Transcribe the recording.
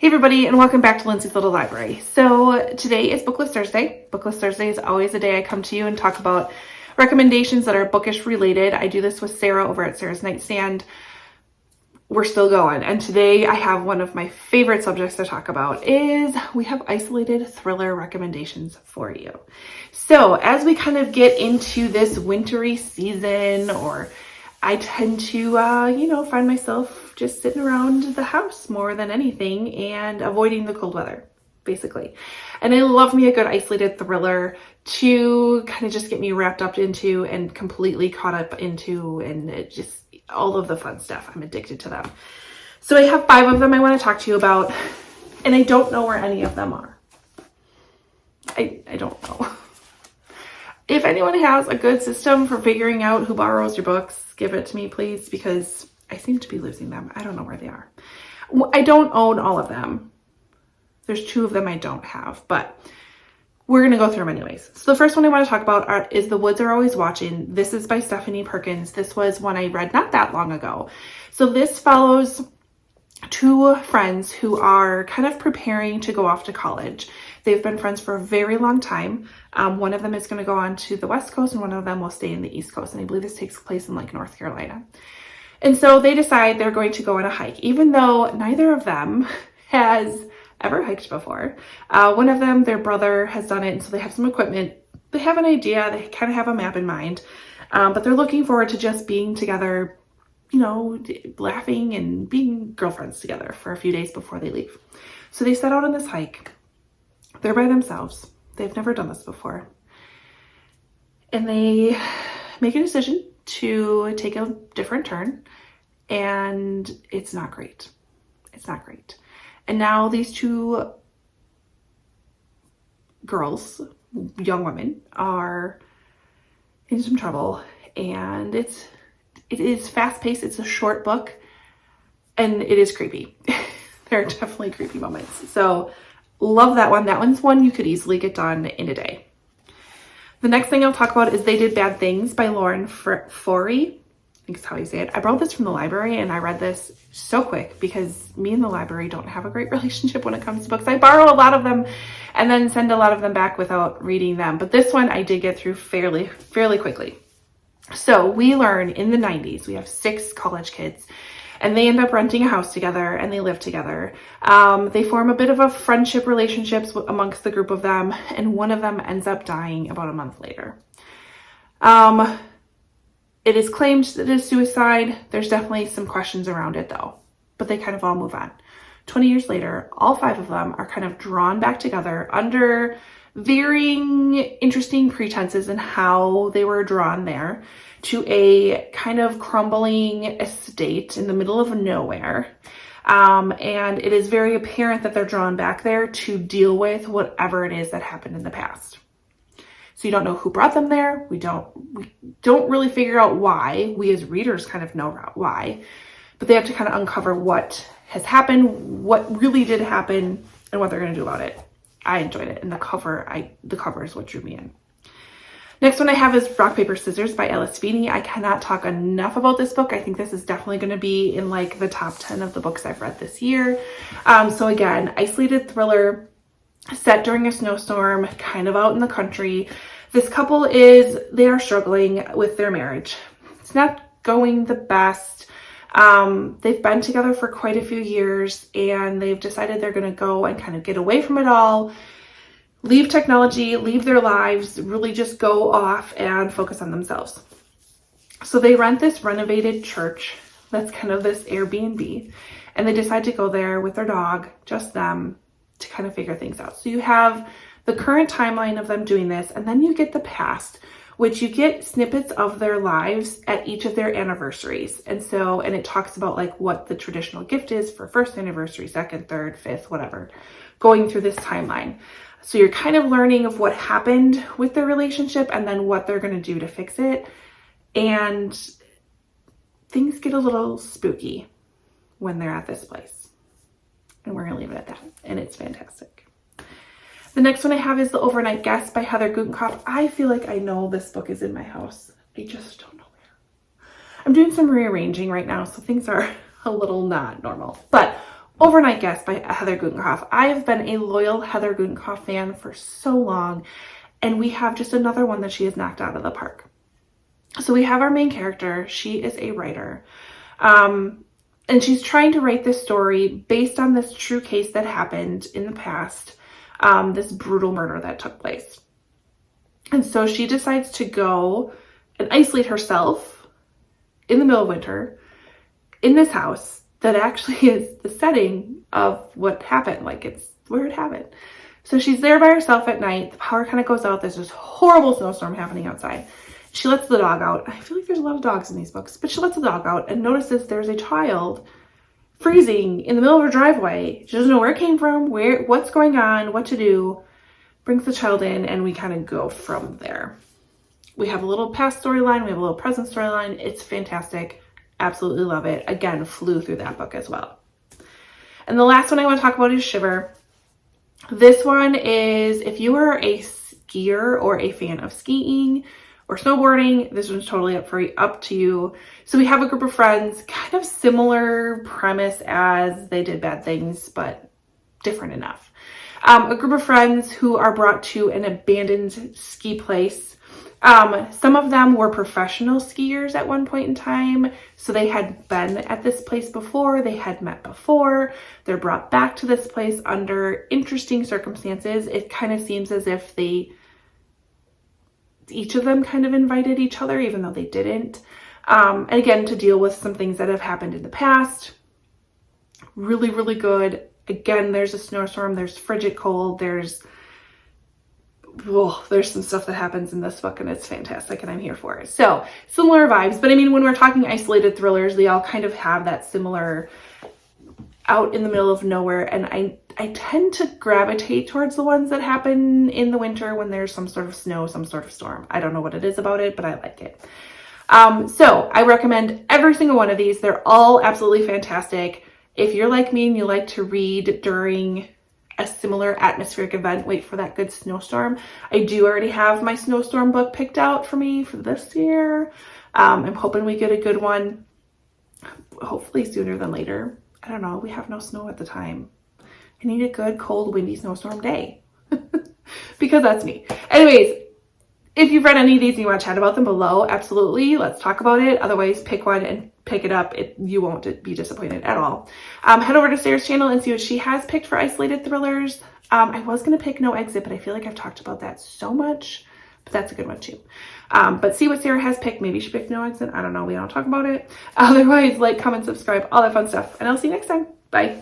Hey everybody, and welcome back to Lindsey's Little Library. So today is BookList Thursday. BookList Thursday is always a day I come to you and talk about recommendations that are bookish related. I do this with Sarah over at Sarah's Nightstand. We're still going. And today I have one of my favorite subjects to talk about is we have isolated thriller recommendations for you. So as we kind of get into this wintry season, or I tend to, find myself just sitting around the house more than anything and avoiding the cold weather, basically. And I love me a good isolated thriller to kind of just get me wrapped up into and completely caught up into, and it just all of the fun stuff. I'm addicted to them. So I have 5 of them I want to talk to you about, and I don't know where any of them are. I don't know. If anyone has a good system for figuring out who borrows your books, give it to me, please, because I seem to be losing them. I don't know where they are. I don't own all of them. There's 2 of them I don't have, but we're going to go through them anyways. So the first one I want to talk about is The Woods Are Always Watching. This is by Stephanie Perkins. This was one I read not that long ago. So this follows 2 friends who are kind of preparing to go off to college. They've been friends for a very long time. One of them is going to go on to the West Coast and one of them will stay in the East Coast. And I believe this takes place in North Carolina. And so they decide they're going to go on a hike, even though neither of them has ever hiked before. One of them, their brother, has done it. And so they have some equipment. They have an idea. They kind of have a map in mind. But they're looking forward to just being together, laughing and being girlfriends together for a few days before they leave. So they set out on this hike. They're by themselves. They've never done this before. And they make a decision to take a different turn, and it's not great. It's not great. And now these 2 girls, young women, are in some trouble, and it is fast-paced. It's a short book, and it is creepy. There are definitely creepy moments. So love that one. That one's one you could easily get done in a day. The next thing I'll talk about is They Did Bad Things by Lauren Forey. I think is how you say it. I borrowed this from the library and I read this so quick because me and the library don't have a great relationship when it comes to books. I borrow a lot of them and then send a lot of them back without reading them. But this one I did get through fairly quickly. So we learn in the 90s, we have 6 college kids, and they end up renting a house together and they live together. They form a bit of a friendship relationships amongst the group of them, and one of them ends up dying about a month later. It is claimed that it is suicide. There's definitely some questions around it though, but they kind of all move on. 20 years later, all 5 of them are kind of drawn back together under varying interesting pretenses in how they were drawn there to a kind of crumbling estate in the middle of nowhere. And it is very apparent that they're drawn back there to deal with whatever it is that happened in the past. So you don't know who brought them there. We don't really figure out why. We as readers kind of know why, but they have to kind of uncover what has happened, what really did happen, and what they're going to do about it. I enjoyed it, and the cover is what drew me in. Next one I have is Rock, Paper, Scissors by Alice Feeney. I cannot talk enough about this book. I think this is definitely going to be in the top 10 of the books I've read this year. So again, isolated thriller set during a snowstorm, kind of out in the country. This couple they are struggling with their marriage. It's not going the best. They've been together for quite a few years, and they've decided they're going to go and kind of get away from it all, leave technology, leave their lives, really just go off and focus on themselves. So they rent this renovated church that's kind of this Airbnb, and they decide to go there with their dog, just them, to kind of figure things out. So you have the current timeline of them doing this, and then you get the past, which you get snippets of their lives at each of their anniversaries. And it talks about what the traditional gift is for first anniversary, second, third, fifth, whatever, going through this timeline. So you're kind of learning of what happened with their relationship and then what they're going to do to fix it. And things get a little spooky when they're at this place. And we're going to leave it at that. And it's fantastic. The next one I have is The Overnight Guest by Heather Gutenkopf. I feel like I know this book is in my house. I just don't know where. I'm doing some rearranging right now, so things are a little not normal. But Overnight Guest by Heather Gutenkopf. I have been a loyal Heather Gutenkopf fan for so long, and we have just another one that she has knocked out of the park. So we have our main character. She is a writer, and she's trying to write this story based on this true case that happened in the past, this brutal murder that took place. And so she decides to go and isolate herself in the middle of winter in this house that actually is the setting of what happened. Like, it's where it happened. So she's there by herself at night. The power kind of goes out. There's this horrible snowstorm happening outside. She lets the dog out. I feel like there's a lot of dogs in these books, but she lets the dog out and notices there's a child freezing in the middle of her driveway. She doesn't know where it came from, what's going on, what to do. Brings the child in, and we kind of go from there. We have a little past storyline. We have a little present storyline. It's fantastic. Absolutely love it. Again, flew through that book as well. And the last one I want to talk about is Shiver. This one is, if you are a skier or a fan of skiing or snowboarding, this one's totally up to you. So we have a group of friends, kind of similar premise as They Did Bad Things, but different enough. A group of friends who are brought to an abandoned ski place. Some of them were professional skiers at one point in time, so they had been at this place before, they had met before. They're brought back to this place under interesting circumstances. It kind of seems as if each of them kind of invited each other, even though they didn't. And again, to deal with some things that have happened in the past. Really, really good. Again, there's a snowstorm, there's frigid cold, there's some stuff that happens in this book, and it's fantastic, and I'm here for it. So, similar vibes, but I mean, when we're talking isolated thrillers, they all kind of have that similar out in the middle of nowhere, and I tend to gravitate towards the ones that happen in the winter when there's some sort of snow, some sort of storm. I don't know what it is about it, but I like it. So, I recommend every single one of these. They're all absolutely fantastic. If you're like me and you like to read during a similar atmospheric event, wait for that good snowstorm. I do already have my snowstorm book picked out for me for this year. I'm hoping we get a good one, hopefully sooner than later. I don't know. We have no snow at the time. I need a good, cold, windy snowstorm day because that's me. Anyways, if you've read any of these and you want to chat about them below, absolutely. Let's talk about it. Otherwise, pick one and pick it up. You won't be disappointed at all. Head over to Sarah's channel and see what she has picked for isolated thrillers. I was going to pick No Exit, but I feel like I've talked about that so much, but that's a good one too. But see what Sarah has picked. Maybe she picked No Exit. I don't know. We don't talk about it. Otherwise, like, comment, subscribe, all that fun stuff. And I'll see you next time. Bye.